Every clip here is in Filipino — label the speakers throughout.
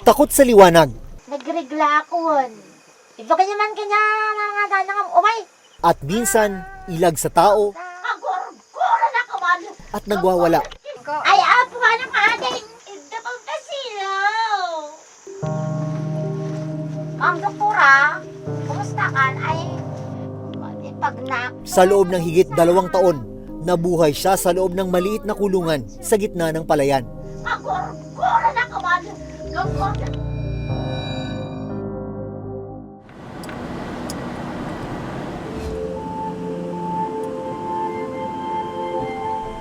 Speaker 1: takot sa liwanag,
Speaker 2: Nagregla ako. Iba kanya man kanya nga umay.
Speaker 1: at minsan ilag sa tao
Speaker 2: Agor-gora na kaman.
Speaker 1: at nagwawala.
Speaker 2: Ay, apo ka ng ating indapang kasilaw. Ang doktora, kumusta ka? Ay, pag na...
Speaker 1: Sa loob ng higit 2 taon, nabuhay siya sa loob ng maliit na kulungan sa gitna ng palayan.
Speaker 2: Agor-gora na kaman. Gagor na.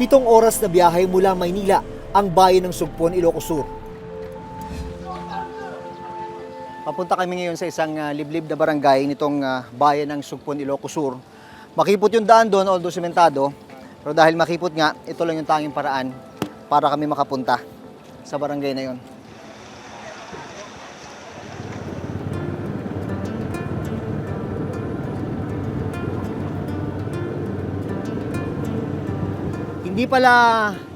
Speaker 1: Pitong oras na biyahe mula Maynila ang bayan ng Sugpon, Ilocos Sur. Papunta kami ngayon sa isang liblib na barangay nitong bayan ng Sugpon, Ilocos Sur. Makipot yung daan doon, although sementado. Pero dahil makipot nga, ito lang yung tanging paraan para kami makapunta sa barangay na yon. Hindi pala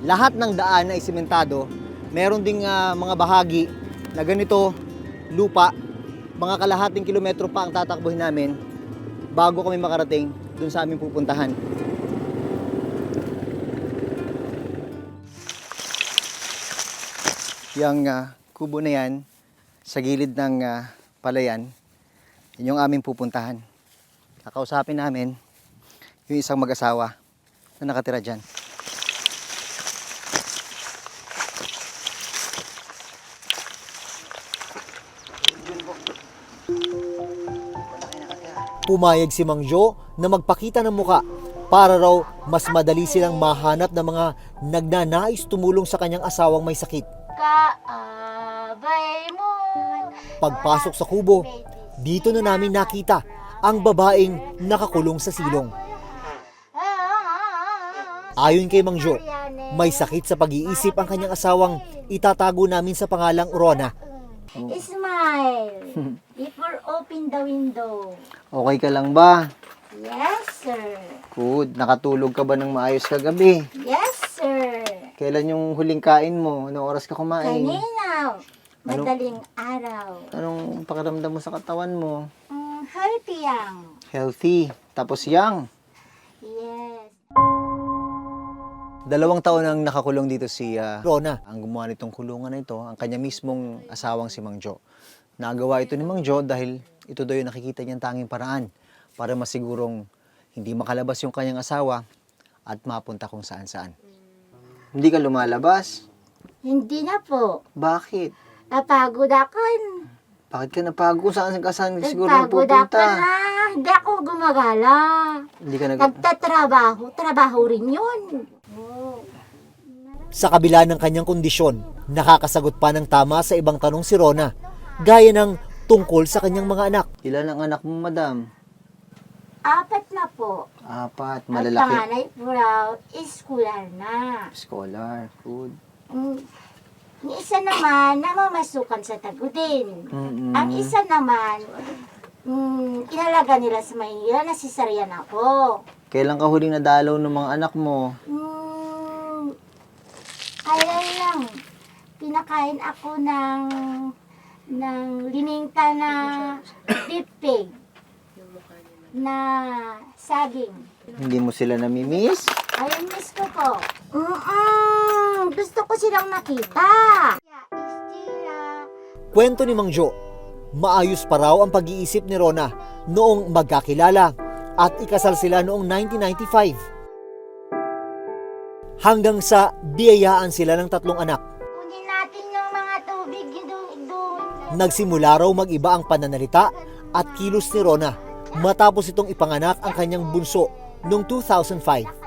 Speaker 1: lahat ng daan ay sementado. Meron ding mga bahagi na ganito, lupa, mga kalahating kilometro pa ang tatakbuhin namin bago kami makarating dun sa aming pupuntahan. Yang kubo na yan, sa gilid ng palayan, yun yung aming pupuntahan. Kakausapin namin yung isang mag-asawa na nakatira dyan. Pumayag si Mang Jo na magpakita ng muka para raw mas madali silang mahanap ng mga nagnanais tumulong sa kanyang asawang may sakit.
Speaker 2: Kaabay mo.
Speaker 1: Pagpasok sa kubo, dito na namin nakita ang babaeng nakakulong sa silong. Ayon kay Mang Jo, may sakit sa pag-iisip ang kanyang asawang itatago namin sa pangalang Rona.
Speaker 2: Smile before open the window.
Speaker 1: Okay ka lang ba?
Speaker 2: Yes, sir.
Speaker 1: Good. Nakatulog ka ba ng maayos kagabi?
Speaker 2: Yes, sir.
Speaker 1: Kailan yung huling kain mo? Anong oras ka kumain?
Speaker 2: Kanina, madaling araw.
Speaker 1: Anong pakiramdam mo sa katawan mo?
Speaker 2: Healthy yang.
Speaker 1: Healthy. Tapos young.
Speaker 2: Yes.
Speaker 1: 2 taon ang nakakulong dito si Rona. Ang gumawa nitong kulungan na ito, ang kanya mismong asawang si Mang Jo. Nagawa ito ni Mang Jo dahil ito daw yung nakikita niyang tanging paraan para masigurong hindi makalabas yung kanyang asawa at mapunta kung saan-saan. Hindi ka lumalabas?
Speaker 2: Hindi na po.
Speaker 1: Bakit?
Speaker 2: Napagod ako.
Speaker 1: Bakit ka napagod? Saan siguro
Speaker 2: Napagod ako
Speaker 1: pupunta?
Speaker 2: na. Hindi ako gumagala.
Speaker 1: Hindi ka
Speaker 2: Nagtatrabaho. Trabaho rin yun.
Speaker 1: Sa kabila ng kanyang kondisyon, nakakasagot pa ng tama sa ibang tanong si Rona, gaya ng tungkol sa kanyang mga anak. Ilan ang anak mo, madam?
Speaker 2: 4 na po.
Speaker 1: 4,
Speaker 2: At
Speaker 1: malalaki.
Speaker 2: panganay po raw, scholar na.
Speaker 1: Scholar, good.
Speaker 2: Yung isa naman, namamasukan sa Tagudin. Ang isa naman, inalaga nila sa Maynila, nasisaryan ako.
Speaker 1: Kailan ka huling nadalaw ng mga anak mo?
Speaker 2: Kailan lang, pinakain ako ng lininta na beef pig na saging.
Speaker 1: Hindi mo sila namimiss?
Speaker 2: Ayun, miss ko po. Gusto ko silang makita.
Speaker 1: Kwento ni Mang Jo, maayos pa raw ang pag-iisip ni Rona noong magkakilala at ikasal sila noong 1995. Hanggang sa biyayaan sila ng 3 anak.
Speaker 2: Kunin natin yung mga tubig doon.
Speaker 1: Nagsimula raw mag-iba ang pananalita at kilos ni Rona matapos itong ipanganak ang kanyang bunso noong 2005.